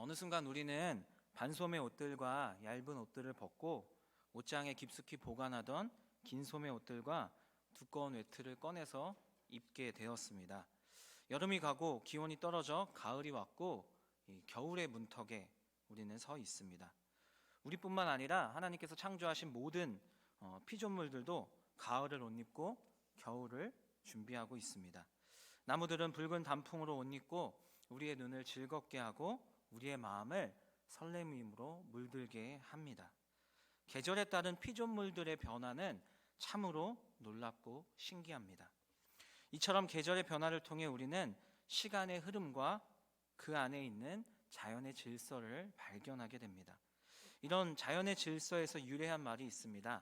어느 순간 우리는 반소매 옷들과 얇은 옷들을 벗고 옷장에 깊숙이 보관하던 긴 소매 옷들과 두꺼운 외투를 꺼내서 입게 되었습니다. 여름이 가고 기온이 떨어져 가을이 왔고 이 겨울의 문턱에 우리는 서 있습니다. 우리뿐만 아니라 하나님께서 창조하신 모든 피조물들도 가을을 옷 입고 겨울을 준비하고 있습니다. 나무들은 붉은 단풍으로 옷 입고 우리의 눈을 즐겁게 하고 우리의 마음을 설렘으로 물들게 합니다. 계절에 따른 피조물들의 변화는 참으로 놀랍고 신기합니다. 이처럼 계절의 변화를 통해 우리는 시간의 흐름과 그 안에 있는 자연의 질서를 발견하게 됩니다. 이런 자연의 질서에서 유래한 말이 있습니다.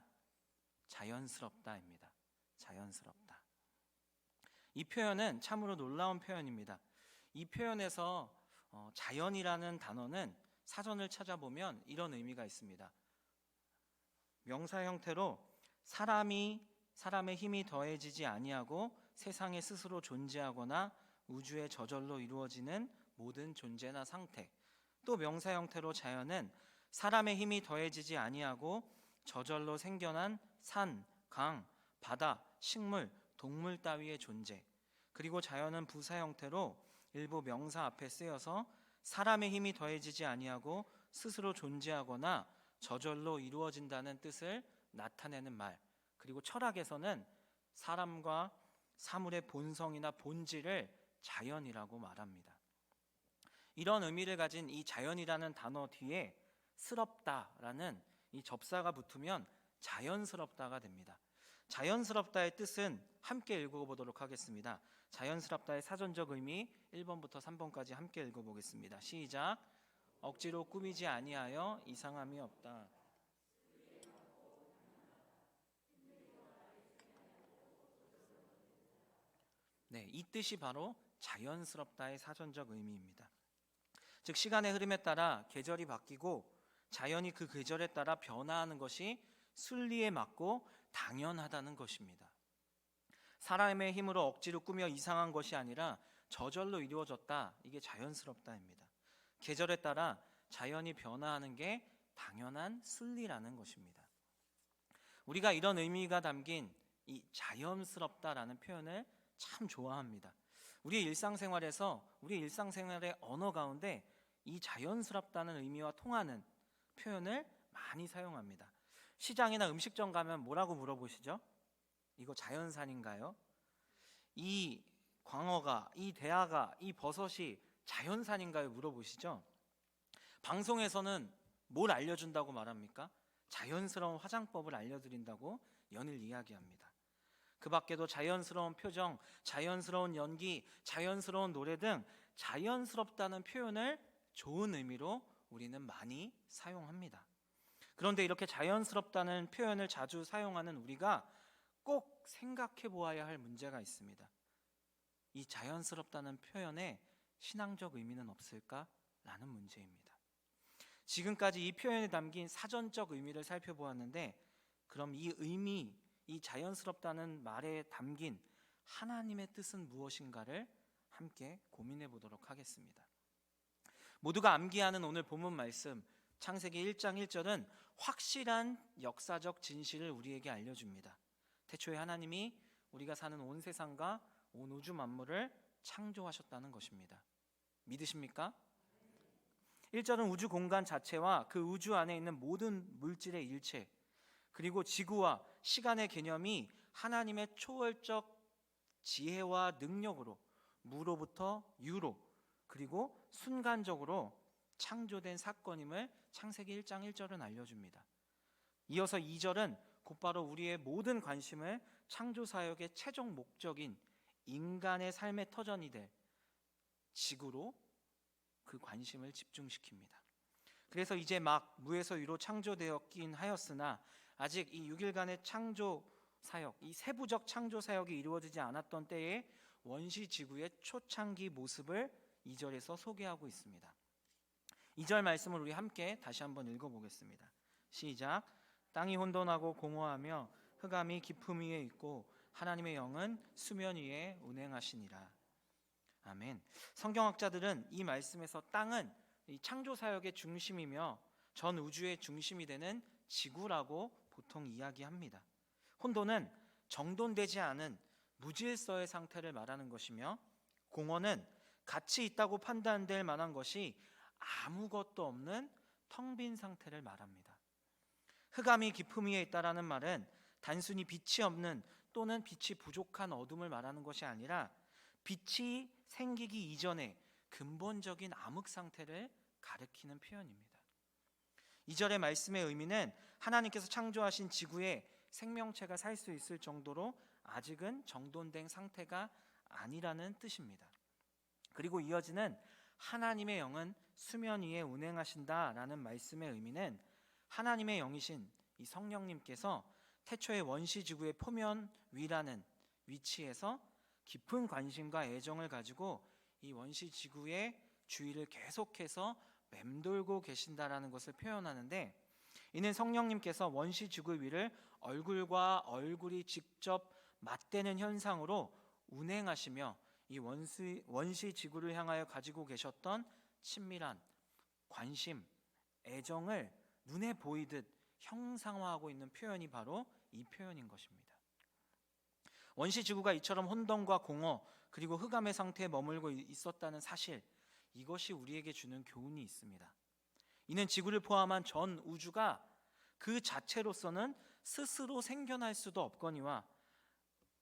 자연스럽다입니다. 자연스럽다. 이 표현은 참으로 놀라운 표현입니다. 이 표현에서 자연이라는 단어는 사전을 찾아보면 이런 의미가 있습니다. 명사 형태로 사람의 힘이 더해지지 아니하고 세상에 스스로 존재하거나 우주에 저절로 이루어지는 모든 존재나 상태. 또 명사 형태로 자연은 사람의 힘이 더해지지 아니하고 저절로 생겨난 산, 강, 바다, 식물, 동물 따위의 존재. 그리고 자연은 부사 형태로 일부 명사 앞에 쓰여서 사람의 힘이 더해지지 아니하고 스스로 존재하거나 저절로 이루어진다는 뜻을 나타내는 말. 그리고 철학에서는 사람과 사물의 본성이나 본질을 자연이라고 말합니다. 이런 의미를 가진 이 자연이라는 단어 뒤에 스럽다라는 이 접사가 붙으면 자연스럽다가 됩니다. 자연스럽다의 뜻은 함께 읽어보도록 하겠습니다. 자연스럽다의 사전적 의미 1번부터 3번까지 함께 읽어보겠습니다. 시작. 억지로 꾸미지 아니하여 이상함이 없다. 네, 이 뜻이 바로 자연스럽다의 사전적 의미입니다. 즉 시간의 흐름에 따라 계절이 바뀌고 자연이 그 계절에 따라 변화하는 것이 순리에 맞고 당연하다는 것입니다. 사람의 힘으로 억지로 꾸며 이상한 것이 아니라 저절로 이루어졌다. 이게 자연스럽다입니다. 계절에 따라 자연이 변화하는 게 당연한 순리라는 것입니다. 우리가 이런 의미가 담긴 이 자연스럽다라는 표현을 참 좋아합니다. 우리 일상생활의 언어 가운데 이 자연스럽다는 의미와 통하는 표현을 많이 사용합니다. 시장이나 음식점 가면 뭐라고 물어보시죠? 이거 자연산인가요? 이 광어가, 이 대하가, 이 버섯이 자연산인가요? 물어보시죠? 방송에서는 뭘 알려준다고 말합니까? 자연스러운 화장법을 알려드린다고 연일 이야기합니다. 그 밖에도 자연스러운 표정, 자연스러운 연기, 자연스러운 노래 등 자연스럽다는 표현을 좋은 의미로 우리는 많이 사용합니다. 그런데 이렇게 자연스럽다는 표현을 자주 사용하는 우리가 꼭 생각해 보아야 할 문제가 있습니다. 이 자연스럽다는 표현에 신앙적 의미는 없을까라는 문제입니다. 지금까지 이 표현에 담긴 사전적 의미를 살펴보았는데 그럼 이 의미, 이 자연스럽다는 말에 담긴 하나님의 뜻은 무엇인가를 함께 고민해 보도록 하겠습니다. 모두가 암기하는 오늘 본문 말씀 창세기 1장 1절은 확실한 역사적 진실을 우리에게 알려줍니다. 태초에 하나님이 우리가 사는 온 세상과 온 우주 만물을 창조하셨다는 것입니다. 믿으십니까? 1절은 우주 공간 자체와 그 우주 안에 있는 모든 물질의 일체 그리고 지구와 시간의 개념이 하나님의 초월적 지혜와 능력으로 무로부터 유로 그리고 순간적으로 창조된 사건임을 창세기 1장 1절은 알려줍니다. 이어서 2절은 곧바로 우리의 모든 관심을 창조사역의 최종 목적인 인간의 삶의 터전이 될 지구로 그 관심을 집중시킵니다. 그래서 이제 막 무에서 유로 창조되었긴 하였으나 아직 이 6일간의 창조 사역, 이 세부적 창조 사역이 이루어지지 않았던 때의 원시 지구의 초창기 모습을 2절에서 소개하고 있습니다. 2절 말씀을 우리 함께 다시 한번 읽어보겠습니다. 시작. 땅이 혼돈하고 공허하며 흑암이 깊음 위에 있고 하나님의 영은 수면 위에 운행하시니라. 아멘. 성경학자들은 이 말씀에서 땅은 이 창조 사역의 중심이며 전 우주의 중심이 되는 지구라고 보통 이야기합니다. 혼돈은 정돈되지 않은 무질서의 상태를 말하는 것이며, 공허는 가치 있다고 판단될 만한 것이 아무것도 없는 텅 빈 상태를 말합니다. 흑암이 깊음 위에 있다라는 말은 단순히 빛이 없는 또는 빛이 부족한 어둠을 말하는 것이 아니라 빛이 생기기 이전의 근본적인 암흑 상태를 가리키는 표현입니다. 2절의 말씀의 의미는 하나님께서 창조하신 지구에 생명체가 살 수 있을 정도로 아직은 정돈된 상태가 아니라는 뜻입니다. 그리고 이어지는 하나님의 영은 수면 위에 운행하신다라는 말씀의 의미는 하나님의 영이신 이 성령님께서 태초의 원시 지구의 표면 위라는 위치에서 깊은 관심과 애정을 가지고 이 원시 지구의 주위를 계속해서 맴돌고 계신다라는 것을 표현하는데, 이는 성령님께서 원시 지구 위를 얼굴과 얼굴이 직접 맞대는 현상으로 운행하시며 이 원시 지구를 향하여 가지고 계셨던 친밀한 관심, 애정을 눈에 보이듯 형상화하고 있는 표현이 바로 이 표현인 것입니다. 원시 지구가 이처럼 혼돈과 공허 그리고 흑암의 상태에 머물고 있었다는 사실, 이것이 우리에게 주는 교훈이 있습니다. 이는 지구를 포함한 전 우주가 그 자체로서는 스스로 생겨날 수도 없거니와,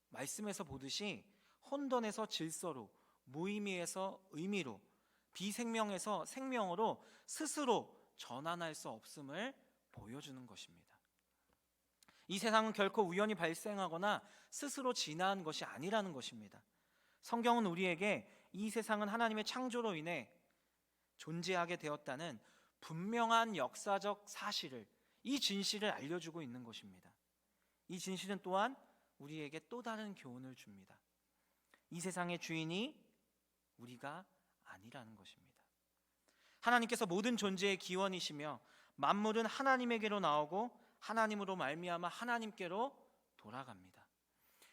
말씀에서 보듯이 혼돈에서 질서로, 무의미에서 의미로, 비생명에서 생명으로 스스로 전환할 수 없음을 보여주는 것입니다. 이 세상은 결코 우연히 발생하거나 스스로 진화한 것이 아니라는 것입니다. 성경은 우리에게 이 세상은 하나님의 창조로 인해 존재하게 되었다는 분명한 역사적 사실을, 이 진실을 알려주고 있는 것입니다. 이 진실은 또한 우리에게 또 다른 교훈을 줍니다. 이 세상의 주인이 우리가 아니라는 것입니다. 하나님께서 모든 존재의 기원이시며 만물은 하나님에게로 나오고 하나님으로 말미암아 하나님께로 돌아갑니다.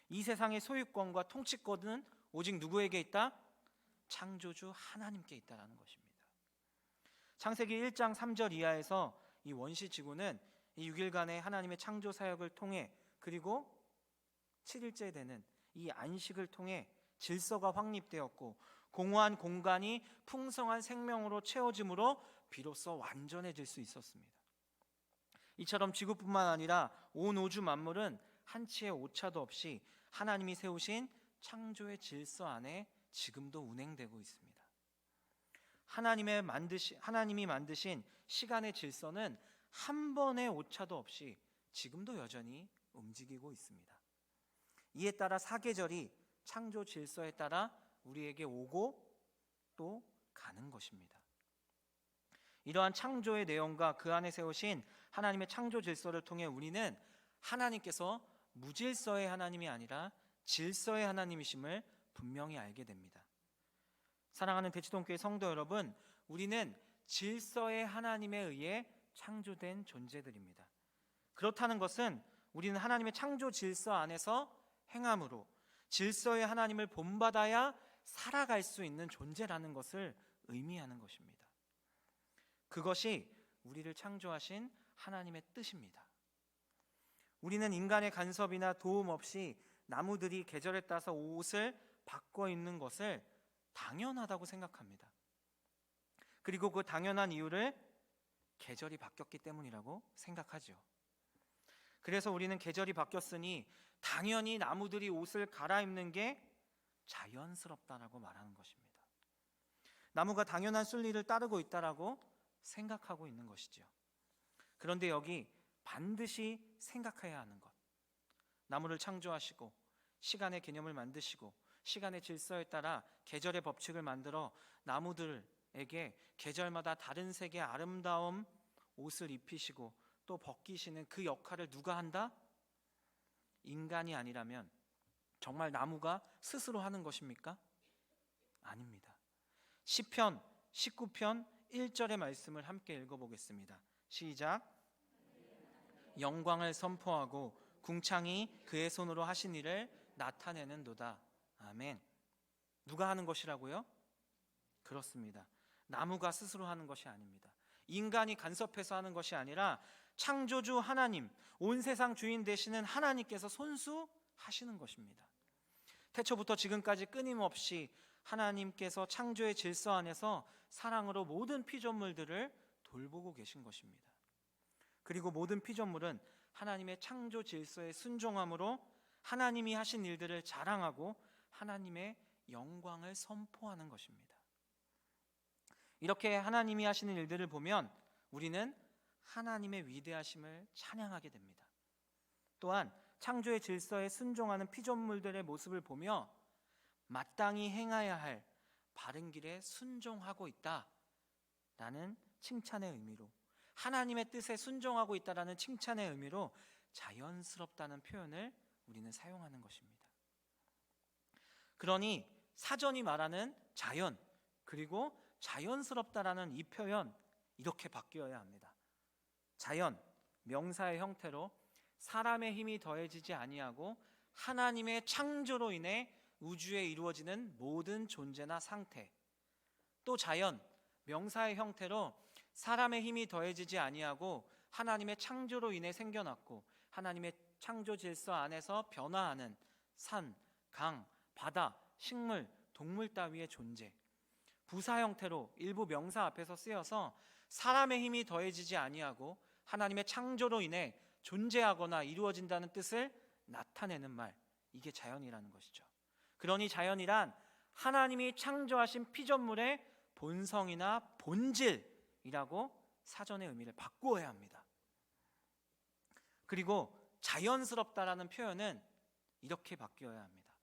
이 세상의 소유권과 통치권은 오직 누구에게 있다? 창조주 하나님께 있다라는 것입니다. 창세기 1장 3절 이하에서 이 원시 지구는 이 6일간의 하나님의 창조 사역을 통해, 그리고 7일째 되는 이 안식을 통해 질서가 확립되었고 공허한 공간이 풍성한 생명으로 채워짐으로 비로소 완전해질 수 있었습니다. 이처럼 지구뿐만 아니라 온 우주 만물은 한치의 오차도 없이 하나님이 세우신 창조의 질서 안에 지금도 운행되고 있습니다. 하나님이 만드신 시간의 질서는 한 번의 오차도 없이 지금도 여전히 움직이고 있습니다. 이에 따라 사계절이 창조 질서에 따라 우리에게 오고 또 가는 것입니다. 이러한 창조의 내용과 그 안에 세우신 하나님의 창조 질서를 통해 우리는 하나님께서 무질서의 하나님이 아니라 질서의 하나님이심을 분명히 알게 됩니다. 사랑하는 대치동교회 성도 여러분, 우리는 질서의 하나님에 의해 창조된 존재들입니다. 그렇다는 것은 우리는 하나님의 창조 질서 안에서 행함으로 질서의 하나님을 본받아야 살아갈 수 있는 존재라는 것을 의미하는 것입니다. 그것이 우리를 창조하신 하나님의 뜻입니다. 우리는 인간의 간섭이나 도움 없이 나무들이 계절에 따라서 옷을 바꿔 입는 것을 당연하다고 생각합니다. 그리고 그 당연한 이유를 계절이 바뀌었기 때문이라고 생각하죠. 그래서 우리는 계절이 바뀌었으니 당연히 나무들이 옷을 갈아입는 게 자연스럽다라고 말하는 것입니다. 나무가 당연한 순리를 따르고 있다라고 생각하고 있는 것이죠. 그런데 여기 반드시 생각해야 하는 것, 나무를 창조하시고 시간의 개념을 만드시고 시간의 질서에 따라 계절의 법칙을 만들어 나무들에게 계절마다 다른 색의 아름다운 옷을 입히시고 또 벗기시는 그 역할을 누가 한다? 인간이 아니라면 정말 나무가 스스로 하는 것입니까? 아닙니다. 시편 19편 1절의 말씀을 함께 읽어보겠습니다. 시작. 영광을 선포하고 궁창이 그의 손으로 하신 일을 나타내는도다. 아멘. 누가 하는 것이라고요? 그렇습니다. 나무가 스스로 하는 것이 아닙니다. 인간이 간섭해서 하는 것이 아니라 창조주 하나님, 온 세상 주인 되시는 하나님께서 손수하시는 것입니다. 태초부터 지금까지 끊임없이 하나님께서 창조의 질서 안에서 사랑으로 모든 피조물들을 돌보고 계신 것입니다. 그리고 모든 피조물은 하나님의 창조 질서에 순종함으로 하나님이 하신 일들을 자랑하고 하나님의 영광을 선포하는 것입니다. 이렇게 하나님이 하시는 일들을 보면 우리는 하나님의 위대하심을 찬양하게 됩니다. 또한 창조의 질서에 순종하는 피조물들의 모습을 보며 마땅히 행해야 할 바른 길에 순종하고 있다라는 칭찬의 의미로, 하나님의 뜻에 순종하고 있다라는 칭찬의 의미로 자연스럽다는 표현을 우리는 사용하는 것입니다. 그러니 사전이 말하는 자연, 그리고 자연스럽다라는 이 표현, 이렇게 바뀌어야 합니다. 자연, 명사의 형태로 사람의 힘이 더해지지 아니하고 하나님의 창조로 인해 우주에 이루어지는 모든 존재나 상태. 또 자연, 명사의 형태로 사람의 힘이 더해지지 아니하고 하나님의 창조로 인해 생겨났고 하나님의 창조 질서 안에서 변화하는 산, 강, 바다, 식물, 동물 따위의 존재. 부사 형태로 일부 명사 앞에서 쓰여서 사람의 힘이 더해지지 아니하고 하나님의 창조로 인해 존재하거나 이루어진다는 뜻을 나타내는 말, 이게 자연이라는 것이죠. 그러니 자연이란 하나님이 창조하신 피조물의 본성이나 본질이라고 사전의 의미를 바꾸어야 합니다. 그리고 자연스럽다라는 표현은 이렇게 바뀌어야 합니다.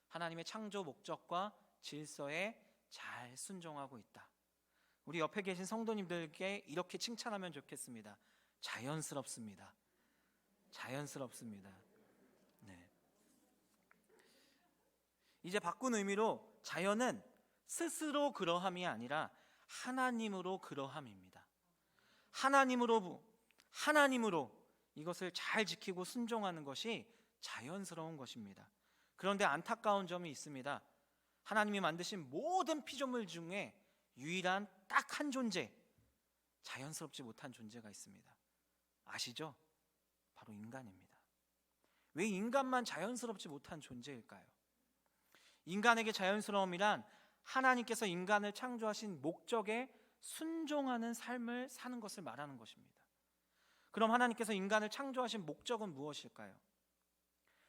하나님의 창조 목적과 질서에 잘 순종하고 있다. 우리 옆에 계신 성도님들께 이렇게 칭찬하면 좋겠습니다. 자연스럽습니다. 자연스럽습니다. 네. 이제 바꾼 의미로 자연은 스스로 그러함이 아니라 하나님으로 그러함입니다. 하나님으로 이것을 잘 지키고 순종하는 것이 자연스러운 것입니다. 그런데 안타까운 점이 있습니다. 하나님이 만드신 모든 피조물 중에 유일한 딱 한 존재, 자연스럽지 못한 존재가 있습니다. 아시죠? 바로 인간입니다. 왜 인간만 자연스럽지 못한 존재일까요? 인간에게 자연스러움이란 하나님께서 인간을 창조하신 목적에 순종하는 삶을 사는 것을 말하는 것입니다. 그럼 하나님께서 인간을 창조하신 목적은 무엇일까요?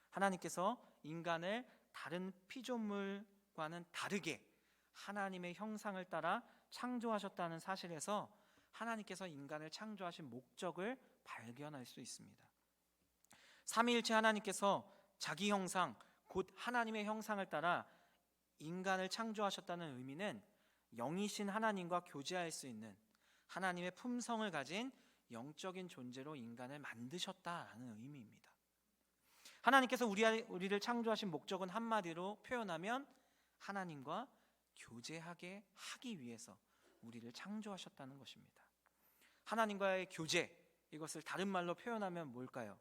하나님께서 인간을 다른 피조물과는 다르게 하나님의 형상을 따라 창조하셨다는 사실에서 하나님께서 인간을 창조하신 목적을 발견할 수 있습니다. 삼위일체 하나님께서 자기 형상, 곧 하나님의 형상을 따라 인간을 창조하셨다는 의미는 영이신 하나님과 교제할 수 있는 하나님의 품성을 가진 영적인 존재로 인간을 만드셨다라는 의미입니다. 하나님께서 우리를 창조하신 목적은 한마디로 표현하면 하나님과 교제하게 하기 위해서 우리를 창조하셨다는 것입니다. 하나님과의 교제, 이것을 다른 말로 표현하면 뭘까요?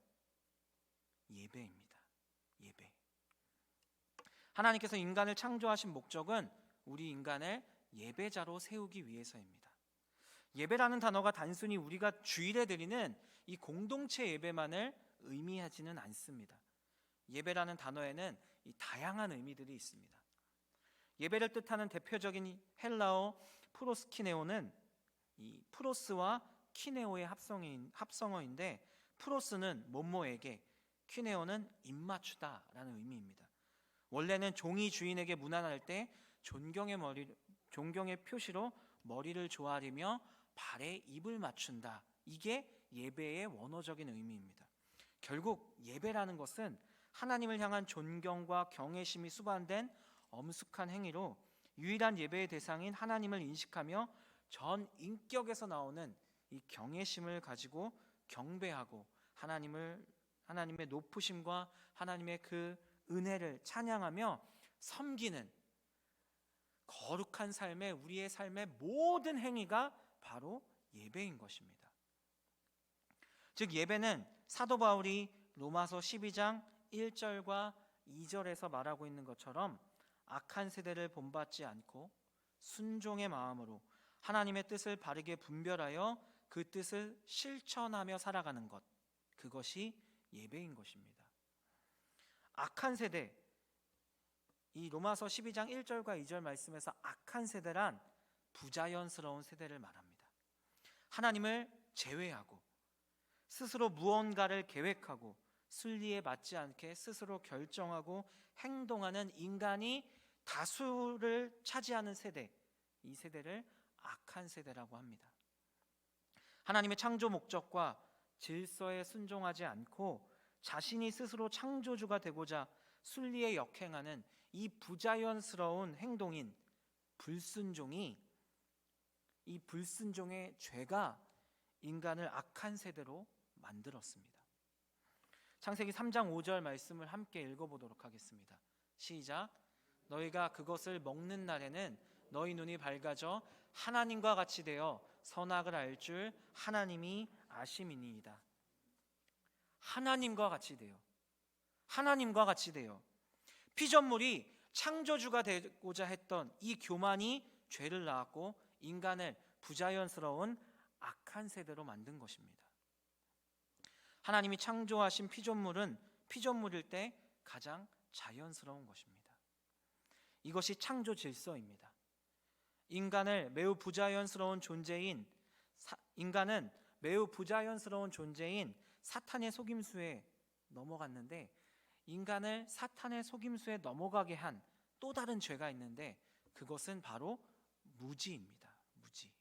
예배입니다. 예배. 하나님께서 인간을 창조하신 목적은 우리 인간을 예배자로 세우기 위해서입니다. 예배라는 단어가 단순히 우리가 주일에 드리는 이 공동체 예배만을 의미하지는 않습니다. 예배라는 단어에는 이 다양한 의미들이 있습니다. 예배를 뜻하는 대표적인 헬라어 프로스키네오는 이 프로스와 키네오의 합성어인데, 프로스는 뭐뭐에게, 키네오는 입맞추다라는 의미입니다. 원래는 종이 주인에게 문안할 때 존경의 표시로 머리를 조아리며 발에 입을 맞춘다. 이게 예배의 원어적인 의미입니다. 결국 예배라는 것은 하나님을 향한 존경과 경외심이 수반된 엄숙한 행위로 유일한 예배의 대상인 하나님을 인식하며 전 인격에서 나오는 이 경외심을 가지고 경배하고 하나님의 높으심과 하나님의 그 은혜를 찬양하며 섬기는 거룩한 삶의 우리의 삶의 모든 행위가 바로 예배인 것입니다. 즉 예배는 사도 바울이 로마서 12장 1절과 2절에서 말하고 있는 것처럼 악한 세대를 본받지 않고 순종의 마음으로 하나님의 뜻을 바르게 분별하여 그 뜻을 실천하며 살아가는 것, 그것이 예배인 것입니다. 악한 세대, 이 로마서 12장 1절과 2절 말씀에서 악한 세대란 부자연스러운 세대를 말합니다. 하나님을 제외하고 스스로 무언가를 계획하고 순리에 맞지 않게 스스로 결정하고 행동하는 인간이 다수를 차지하는 세대, 이 세대를 악한 세대라고 합니다. 하나님의 창조 목적과 질서에 순종하지 않고 자신이 스스로 창조주가 되고자 순리에 역행하는 이 부자연스러운 행동인 불순종이, 이 불순종의 죄가 인간을 악한 세대로 만들었습니다. 창세기 3장 5절 말씀을 함께 읽어보도록 하겠습니다. 시작. 너희가 그것을 먹는 날에는 너희 눈이 밝아져 하나님과 같이 되어 선악을 알 줄 하나님이 아심이니이다. 하나님과 같이 되어, 하나님과 같이 되어. 피조물이 창조주가 되고자 했던 이 교만이 죄를 낳았고 인간을 부자연스러운 악한 세대로 만든 것입니다. 하나님이 창조하신 피조물은 피조물일 때 가장 자연스러운 것입니다. 이것이 창조 질서입니다. 인간은 매우 부자연스러운 존재인 사탄의 속임수에 넘어갔는데, 인간을 사탄의 속임수에 넘어가게 한 또 다른 죄가 있는데 그것은 바로 무지입니다. 무지.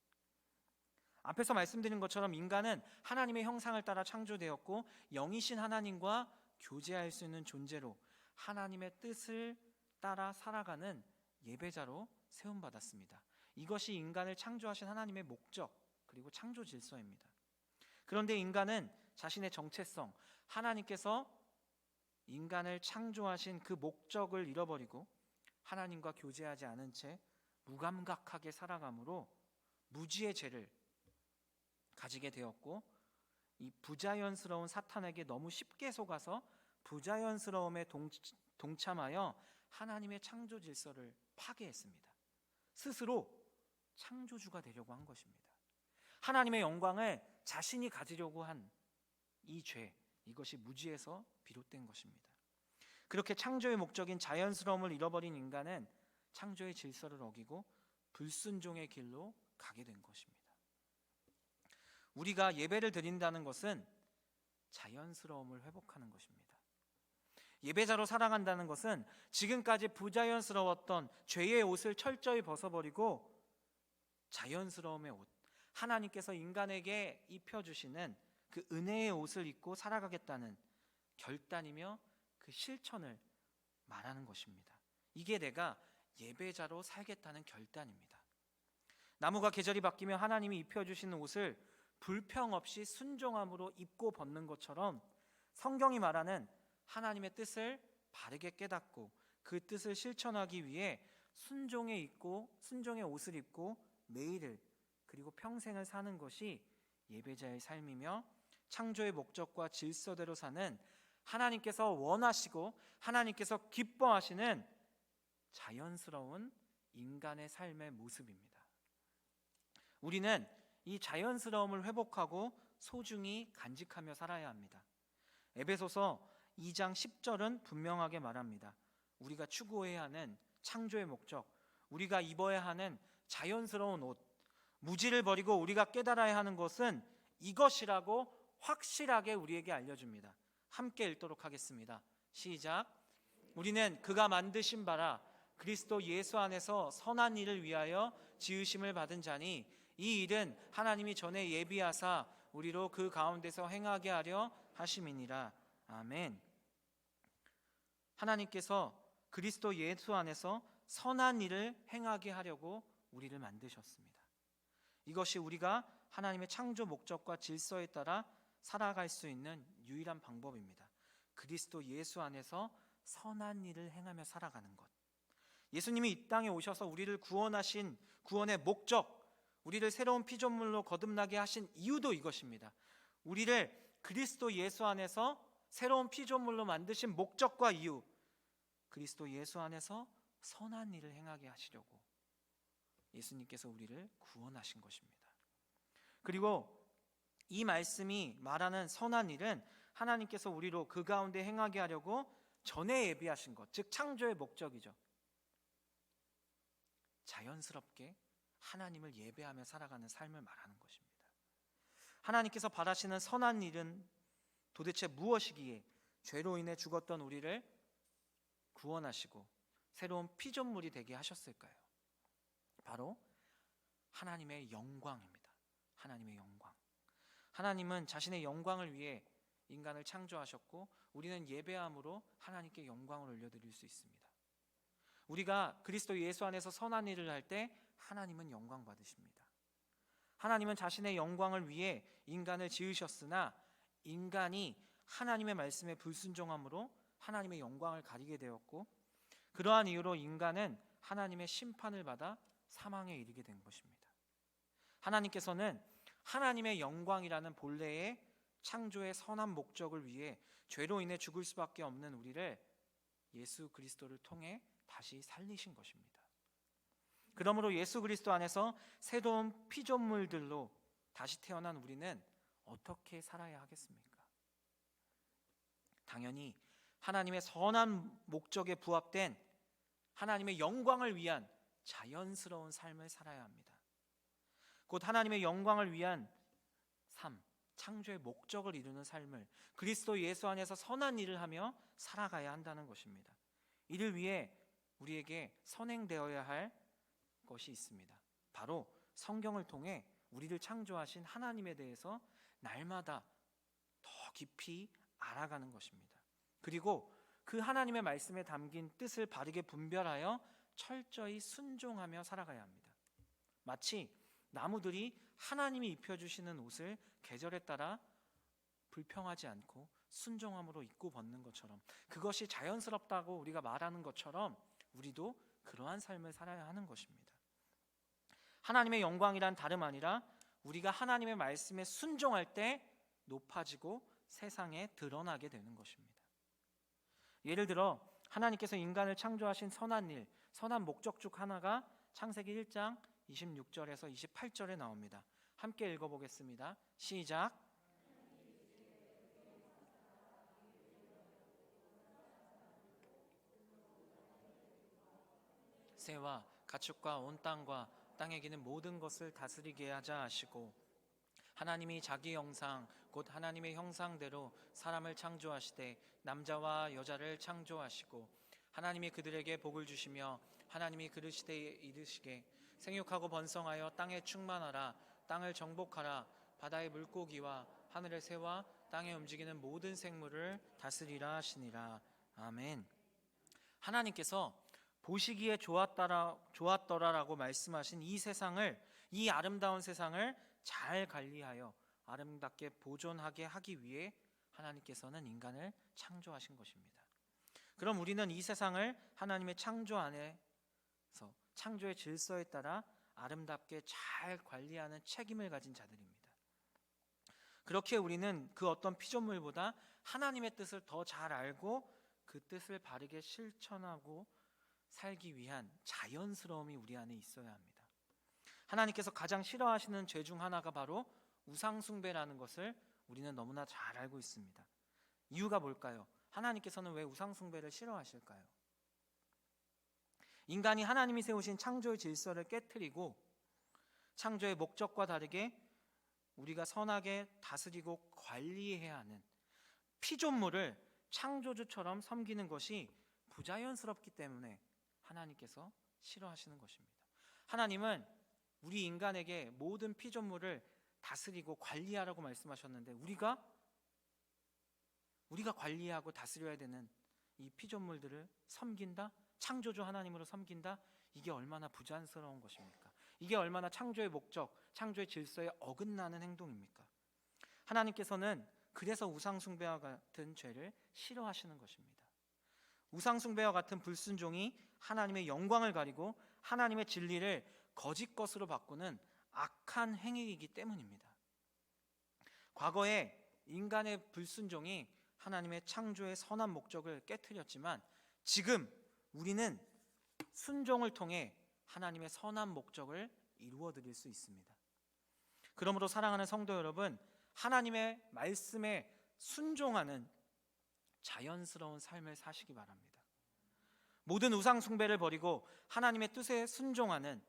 앞에서 말씀드린 것처럼 인간은 하나님의 형상을 따라 창조되었고 영이신 하나님과 교제할 수 있는 존재로 하나님의 뜻을 따라 살아가는 예배자로 세움받았습니다. 이것이 인간을 창조하신 하나님의 목적, 그리고 창조 질서입니다. 그런데 인간은 자신의 정체성, 하나님께서 인간을 창조하신 그 목적을 잃어버리고 하나님과 교제하지 않은 채 무감각하게 살아감으로 무지의 죄를 가지게 되었고, 이 부자연스러운 사탄에게 너무 쉽게 속아서 부자연스러움에 동참하여 하나님의 창조 질서를 파괴했습니다. 스스로 창조주가 되려고 한 것입니다. 하나님의 영광을 자신이 가지려고 한 이 죄, 이것이 무지에서 비롯된 것입니다. 그렇게 창조의 목적인 자연스러움을 잃어버린 인간은 창조의 질서를 어기고 불순종의 길로 가게 된 것입니다. 우리가 예배를 드린다는 것은 자연스러움을 회복하는 것입니다. 예배자로 살아간다는 것은 지금까지 부자연스러웠던 죄의 옷을 철저히 벗어버리고 자연스러움의 옷, 하나님께서 인간에게 입혀주시는 그 은혜의 옷을 입고 살아가겠다는 결단이며 그 실천을 말하는 것입니다. 이게 내가 예배자로 살겠다는 결단입니다. 나무가 계절이 바뀌면 하나님이 입혀주시는 옷을 불평 없이 순종함으로 입고 벗는 것처럼 성경이 말하는 하나님의 뜻을 바르게 깨닫고 그 뜻을 실천하기 위해 순종의 옷을 입고 매일을, 그리고 평생을 사는 것이 예배자의 삶이며 창조의 목적과 질서대로 사는 하나님께서 원하시고 하나님께서 기뻐하시는 자연스러운 인간의 삶의 모습입니다. 우리는 이 자연스러움을 회복하고 소중히 간직하며 살아야 합니다. 에베소서 2장 10절은 분명하게 말합니다. 우리가 추구해야 하는 창조의 목적, 우리가 입어야 하는 자연스러운 옷, 무지를 버리고 우리가 깨달아야 하는 것은 이것이라고 확실하게 우리에게 알려줍니다. 함께 읽도록 하겠습니다. 시작. 우리는 그가 만드신 바라 그리스도 예수 안에서 선한 일을 위하여 지으심을 받은 자니 이 일은 하나님이 전에 예비하사 우리로 그 가운데서 행하게 하려 하심이니라. 아멘. 하나님께서 그리스도 예수 안에서 선한 일을 행하게 하려고 우리를 만드셨습니다. 이것이 우리가 하나님의 창조 목적과 질서에 따라 살아갈 수 있는 유일한 방법입니다. 그리스도 예수 안에서 선한 일을 행하며 살아가는 것. 예수님이 이 땅에 오셔서 우리를 구원하신 구원의 목적, 우리를 새로운 피조물로 거듭나게 하신 이유도 이것입니다. 우리를 그리스도 예수 안에서 새로운 피조물로 만드신 목적과 이유, 그리스도 예수 안에서 선한 일을 행하게 하시려고 예수님께서 우리를 구원하신 것입니다. 그리고 이 말씀이 말하는 선한 일은 하나님께서 우리로 그 가운데 행하게 하려고 전에 예비하신 것, 즉 창조의 목적이죠. 자연스럽게 하나님을 예배하며 살아가는 삶을 말하는 것입니다. 하나님께서 바라시는 선한 일은 도대체 무엇이기에 죄로 인해 죽었던 우리를 구원하시고 새로운 피조물이 되게 하셨을까요? 바로 하나님의 영광입니다. 하나님의 영광. 하나님은 자신의 영광을 위해 인간을 창조하셨고 우리는 예배함으로 하나님께 영광을 올려드릴 수 있습니다. 우리가 그리스도 예수 안에서 선한 일을 할 때 하나님은 영광 받으십니다. 하나님은 자신의 영광을 위해 인간을 지으셨으나 인간이 하나님의 말씀에 불순종함으로 하나님의 영광을 가리게 되었고 그러한 이유로 인간은 하나님의 심판을 받아 사망에 이르게 된 것입니다. 하나님께서는 하나님의 영광이라는 본래의 창조의 선한 목적을 위해 죄로 인해 죽을 수밖에 없는 우리를 예수 그리스도를 통해 다시 살리신 것입니다. 그러므로 예수 그리스도 안에서 새로운 피조물들로 다시 태어난 우리는 어떻게 살아야 하겠습니까? 당연히 하나님의 선한 목적에 부합된 하나님의 영광을 위한 자연스러운 삶을 살아야 합니다. 곧 하나님의 영광을 위한 삶, 창조의 목적을 이루는 삶을 그리스도 예수 안에서 선한 일을 하며 살아가야 한다는 것입니다. 이를 위해 우리에게 선행되어야 할 것이 있습니다. 바로 성경을 통해 우리를 창조하신 하나님에 대해서 날마다 더 깊이 알아가는 것입니다. 그리고 그 하나님의 말씀에 담긴 뜻을 바르게 분별하여 철저히 순종하며 살아가야 합니다. 마치 나무들이 하나님이 입혀주시는 옷을 계절에 따라 불평하지 않고 순종함으로 입고 벗는 것처럼 그것이 자연스럽다고 우리가 말하는 것처럼 우리도 그러한 삶을 살아야 하는 것입니다. 하나님의 영광이란 다름 아니라 우리가 하나님의 말씀에 순종할 때 높아지고 세상에 드러나게 되는 것입니다. 예를 들어 하나님께서 인간을 창조하신 선한 일, 선한 목적 중 하나가 창세기 1장 26절에서 28절에 나옵니다. 함께 읽어보겠습니다. 시작. 새와 가축과 온 땅과 땅에 기는 모든 것을 다스리게 하자 하시고 하나님이 자기 형상 곧 하나님의 형상대로 사람을 창조하시되 남자와 여자를 창조하시고 하나님이 그들에게 복을 주시며 하나님이 그르시되 이르시게 생육하고 번성하여 땅에 충만하라 땅을 정복하라 바다의 물고기와 하늘의 새와 땅에 움직이는 모든 생물을 다스리라 하시니라. 아멘. 하나님께서 보시기에 좋았더라라고 말씀하신 이 세상을, 이 아름다운 세상을 잘 관리하여 아름답게 보존하게 하기 위해 하나님께서는 인간을 창조하신 것입니다. 그럼 우리는 이 세상을 하나님의 창조 안에서 창조의 질서에 따라 아름답게 잘 관리하는 책임을 가진 자들입니다. 그렇게 우리는 그 어떤 피조물보다 하나님의 뜻을 더 잘 알고 그 뜻을 바르게 실천하고 살기 위한 자연스러움이 우리 안에 있어야 합니다. 하나님께서 가장 싫어하시는 죄 중 하나가 바로 우상숭배라는 것을 우리는 너무나 잘 알고 있습니다. 이유가 뭘까요? 하나님께서는 왜 우상숭배를 싫어하실까요? 인간이 하나님이 세우신 창조의 질서를 깨트리고 창조의 목적과 다르게 우리가 선하게 다스리고 관리해야 하는 피조물을 창조주처럼 섬기는 것이 부자연스럽기 때문에 하나님께서 싫어하시는 것입니다. 하나님은 우리 인간에게 모든 피조물을 다스리고 관리하라고 말씀하셨는데 우리가 관리하고 다스려야 되는 이 피조물들을 섬긴다? 창조주 하나님으로 섬긴다? 이게 얼마나 부자연스러운 것입니까? 이게 얼마나 창조의 목적, 창조의 질서에 어긋나는 행동입니까? 하나님께서는 그래서 우상숭배와 같은 죄를 싫어하시는 것입니다. 우상숭배와 같은 불순종이 하나님의 영광을 가리고 하나님의 진리를 거짓 것으로 바꾸는 악한 행위이기 때문입니다. 과거에 인간의 불순종이 하나님의 창조의 선한 목적을 깨트렸지만 지금 우리는 순종을 통해 하나님의 선한 목적을 이루어 드릴 수 있습니다. 그러므로 사랑하는 성도 여러분, 하나님의 말씀에 순종하는 자연스러운 삶을 사시기 바랍니다. 모든 우상 숭배를 버리고 하나님의 뜻에 순종하는,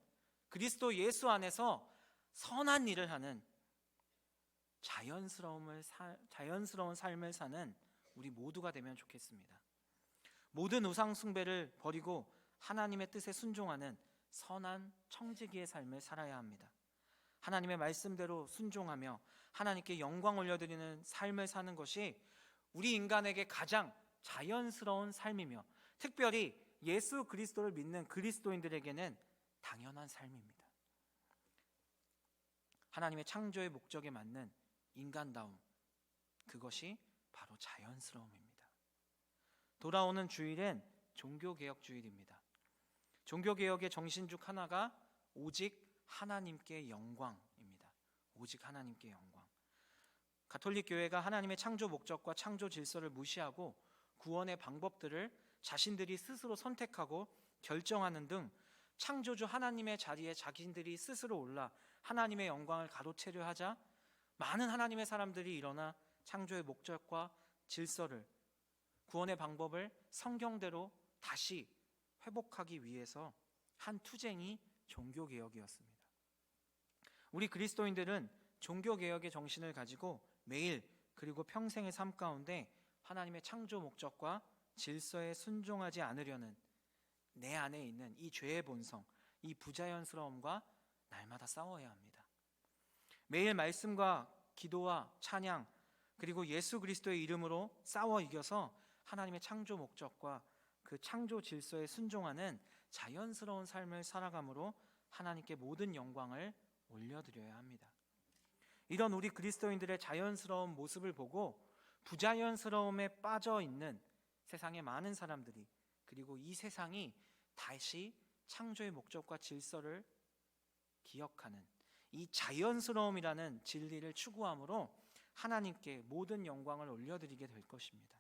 그리스도 예수 안에서 선한 일을 하는 자연스러운 삶을 사는 우리 모두가 되면 좋겠습니다. 모든 우상 숭배를 버리고 하나님의 뜻에 순종하는 선한 청지기의 삶을 살아야 합니다. 하나님의 말씀대로 순종하며 하나님께 영광 올려드리는 삶을 사는 것이 우리 인간에게 가장 자연스러운 삶이며, 특별히 예수 그리스도를 믿는 그리스도인들에게는 당연한 삶입니다. 하나님의 창조의 목적에 맞는 인간다움, 그것이 바로 자연스러움입니다. 돌아오는 주일은 종교개혁 주일입니다. 종교개혁의 정신 중 하나가 오직 하나님께 영광입니다. 오직 하나님께 영광. 가톨릭 교회가 하나님의 창조 목적과 창조 질서를 무시하고 구원의 방법들을 자신들이 스스로 선택하고 결정하는 등 창조주 하나님의 자리에 자신들이 스스로 올라 하나님의 영광을 가로채려 하자 많은 하나님의 사람들이 일어나 창조의 목적과 질서를, 구원의 방법을 성경대로 다시 회복하기 위해서 한 투쟁이 종교개혁이었습니다. 우리 그리스도인들은 종교개혁의 정신을 가지고 매일 그리고 평생의 삶 가운데 하나님의 창조 목적과 질서에 순종하지 않으려는 내 안에 있는 이 죄의 본성, 이 부자연스러움과 날마다 싸워야 합니다. 매일 말씀과 기도와 찬양, 그리고 예수 그리스도의 이름으로 싸워 이겨서 하나님의 창조 목적과 그 창조 질서에 순종하는 자연스러운 삶을 살아감으로 하나님께 모든 영광을 올려드려야 합니다. 이런 우리 그리스도인들의 자연스러운 모습을 보고 부자연스러움에 빠져 있는 세상의 많은 사람들이, 그리고 이 세상이 다시 창조의 목적과 질서를 기억하는 이 자연스러움이라는 진리를 추구함으로 하나님께 모든 영광을 올려드리게 될 것입니다.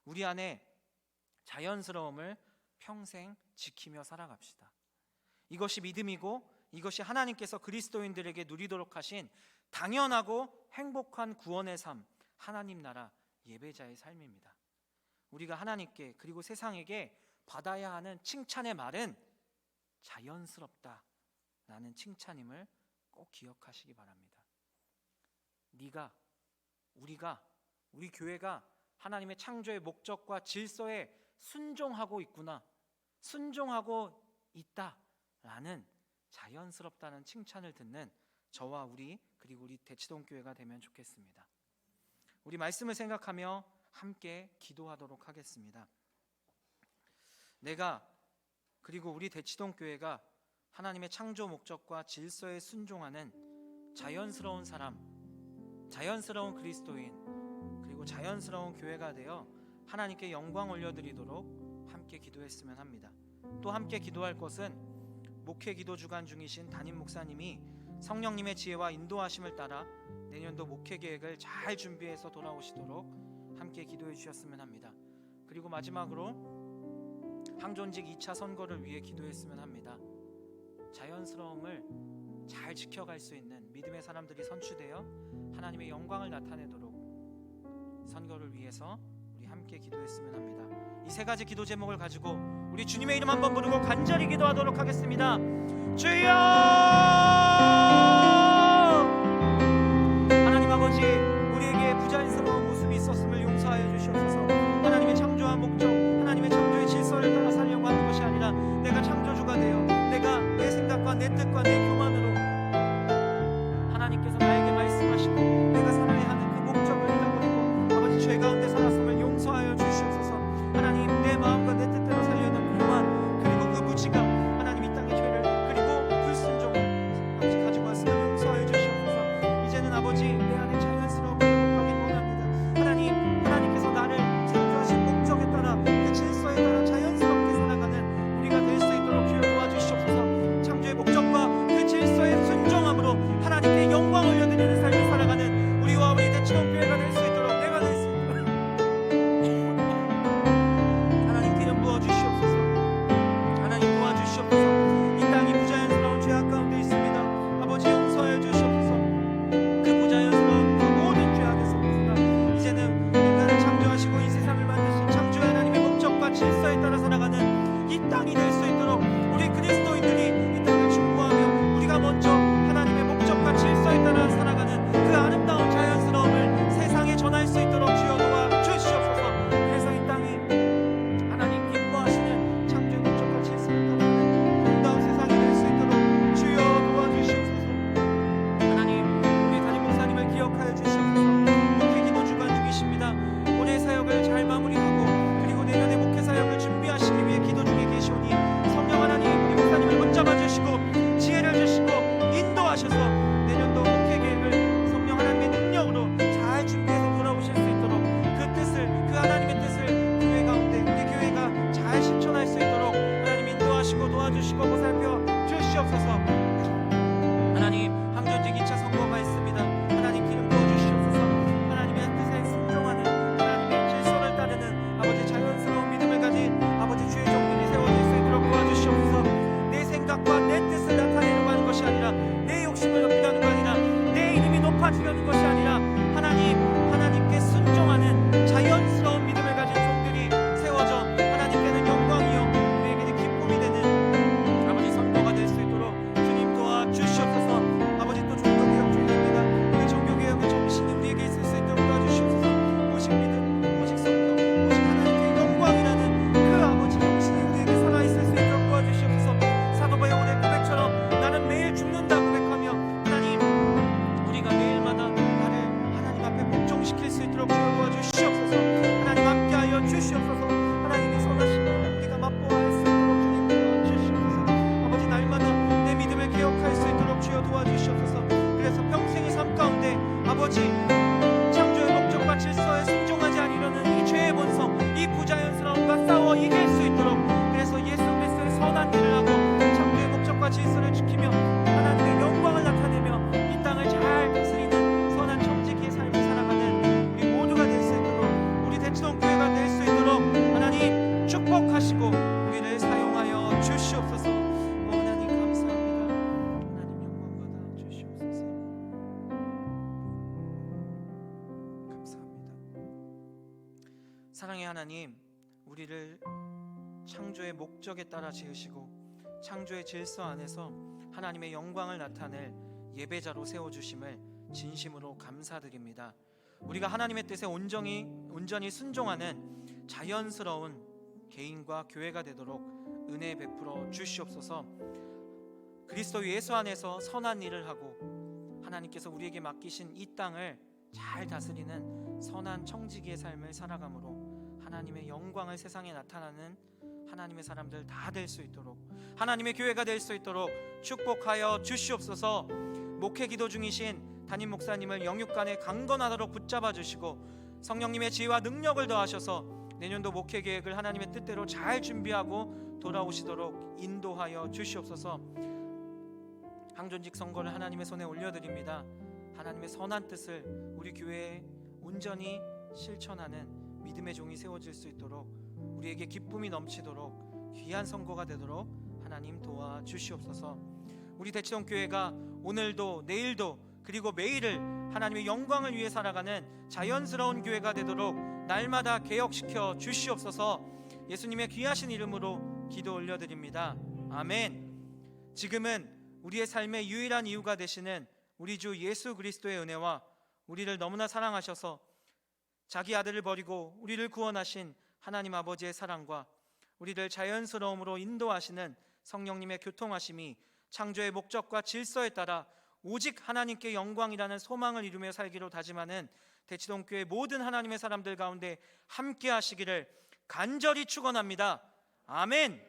우리 안에 자연스러움을 평생 지키며 살아갑시다. 이것이 믿음이고 이것이 하나님께서 그리스도인들에게 누리도록 하신 당연하고 행복한 구원의 삶, 하나님 나라 예배자의 삶입니다. 우리가 하나님께 그리고 세상에게 받아야 하는 칭찬의 말은 자연스럽다라는 칭찬임을 꼭 기억하시기 바랍니다. 우리 교회가 하나님의 창조의 목적과 질서에 순종하고 있구나, 순종하고 있다라는 자연스럽다는 칭찬을 듣는 저와 우리, 그리고 우리 대치동 교회가 되면 좋겠습니다. 우리 말씀을 생각하며 함께 기도하도록 하겠습니다. 내가 그리고 우리 대치동 교회가 하나님의 창조 목적과 질서에 순종하는 자연스러운 사람, 자연스러운 그리스도인, 그리고 자연스러운 교회가 되어 하나님께 영광 올려드리도록 함께 기도했으면 합니다. 또 함께 기도할 것은 목회 기도 주간 중이신 담임 목사님이 성령님의 지혜와 인도하심을 따라 내년도 목회 계획을 잘 준비해서 돌아오시도록 함께 기도해 주셨으면 합니다. 그리고 마지막으로 항존직 2차 선거를 위해 기도했으면 합니다. 자연스러움을 잘 지켜갈 수 있는 믿음의 사람들이 선출되어 하나님의 영광을 나타내도록 선거를 위해서 우리 함께 기도했으면 합니다. 이 세 가지 기도 제목을 가지고 우리 주님의 이름 한번 부르고 간절히 기도하도록 하겠습니다. 주여! 하나님 아버지, 우리에게 부자연스러운 모습이 있었음을 용서하여 주시옵소서. 하나님의 창조한 목적, 하나님의 창조의 질서를 따라 살려고 하는 것이 아니라 내가 창조주가 되어 내가 내 생각과 내 뜻과 내 교만으로 하나님께서 나에게 말씀하시고 내가 살아야 하는 그 목적을 잃어버리고 아버지 죄 가운데 살았음을 용서하여 주시옵소서. 하나님, 내 마음과 내 뜻대로 살려는 교만, 그리고 그 무지가 하나님 이 땅의 죄를, 그리고 불순종을 아버지 가지고 왔음을 용서하여 주시옵소서. 이제는 아버지 내 안에 자연스러움을 회복하길 원합니다. 하나님께서 나를 창조하신 목적에 따라 그 질서에 따라 자연스럽게 살아가는 우리가 될 수 있도록 주여 도와주시옵소서. 창조의 목적과 그 질서에 순종함으로 하나님께 영광 올려드리는 삶을 살아가는 우리와 우리 대치동 교회가 될 수 있도록, 내가 될 수 있도록 하나님 기름 부어 주시옵소서. 하나님 도와주시옵소서. 이 맞추려는 것이 아니라 하나님께 순종하는 자연스러운 믿음을 가진 종들이 세워져 하나님께는 영광이요 우리에게는 기쁨이 되는 아버지 선거가 될 수 있도록 주님 도와주시옵소서. 아버지 또 종교개혁 중입니다. 그 종교개혁의 정신이 우리에게 있을 수 있도록 도와주시옵소서. 오직 믿음, 오직 성경, 오직 하나님께 영광이라는 그 아버지 정신이 우리에게 살아있을 수 있도록 도와주시옵소서. 사도 바울의 고백처럼 나는 매일 죽는다 고백하며 하나님 우리가 매일마다 나를 하나님 앞에 복종시킬 수 있도록 도와주시옵소서. 하나님 함께하여 주시옵소서. 하나님의 선하심을 우리가 맛보아할 수 있도록 주님 도와주시옵소서. 아버지 날마다 내 믿음을 개혁할 수 있도록 주여 도와주시옵소서. 그래서 평생의 삶 가운데 아버지 창조의 목적과 질서에 순종하지 아니려는 이 죄의 본성, 이 부자연스러움과 싸워 이길 수 있도록 그래서 예수 그리스도의 선한 일을 하고 창조의 목적과 질서를 지키며 하나님의 영광을 나타내며 이 땅을 잘 다스리는 선한 청지기의 삶을 살아가는 우리 모두가 될 수 있도록 우리 대치동 교회가 될 수 있도록 하나님 축복하시고 우리를 사용하여 주시옵소서. 하나님 감사합니다. 하나님 영광 받아 주시옵소서. 감사합니다. 사랑의 하나님, 우리를 창조의 목적에 따라 지으시고 창조의 질서 안에서 하나님의 영광을 나타낼 예배자로 세워주심을 진심으로 감사드립니다. 우리가 하나님의 뜻에 온전히 순종하는 자연스러운 개인과 교회가 되도록 은혜 베풀어 주시옵소서. 그리스도 예수 안에서 선한 일을 하고 하나님께서 우리에게 맡기신 이 땅을 잘 다스리는 선한 청지기의 삶을 살아감으로 하나님의 영광을 세상에 나타나는 하나님의 사람들 다 될 수 있도록 하나님의 교회가 될 수 있도록 축복하여 주시옵소서. 목회 기도 중이신 담임 목사님을 영육간에 강건하도록 붙잡아 주시고 성령님의 지혜와 능력을 더하셔서 내년도 목회 계획을 하나님의 뜻대로 잘 준비하고 돌아오시도록 인도하여 주시옵소서. 항존직 선거를 하나님의 손에 올려드립니다. 하나님의 선한 뜻을 우리 교회에 온전히 실천하는 믿음의 종이 세워질 수 있도록 우리에게 기쁨이 넘치도록 귀한 선거가 되도록 하나님 도와주시옵소서. 우리 대치동 교회가 오늘도 내일도 그리고 매일을 하나님의 영광을 위해 살아가는 자연스러운 교회가 되도록 날마다 개혁시켜 주시옵소서. 예수님의 귀하신 이름으로 기도 올려드립니다. 아멘. 지금은 우리의 삶의 유일한 이유가 되시는 우리 주 예수 그리스도의 은혜와 우리를 너무나 사랑하셔서 자기 아들을 버리고 우리를 구원하신 하나님 아버지의 사랑과 우리를 자연스러움으로 인도하시는 성령님의 교통하심이 창조의 목적과 질서에 따라 오직 하나님께 영광이라는 소망을 이루며 살기로 다짐하는 대치동교회 모든 하나님의 사람들 가운데 함께 하시기를 간절히 축원합니다. 아멘.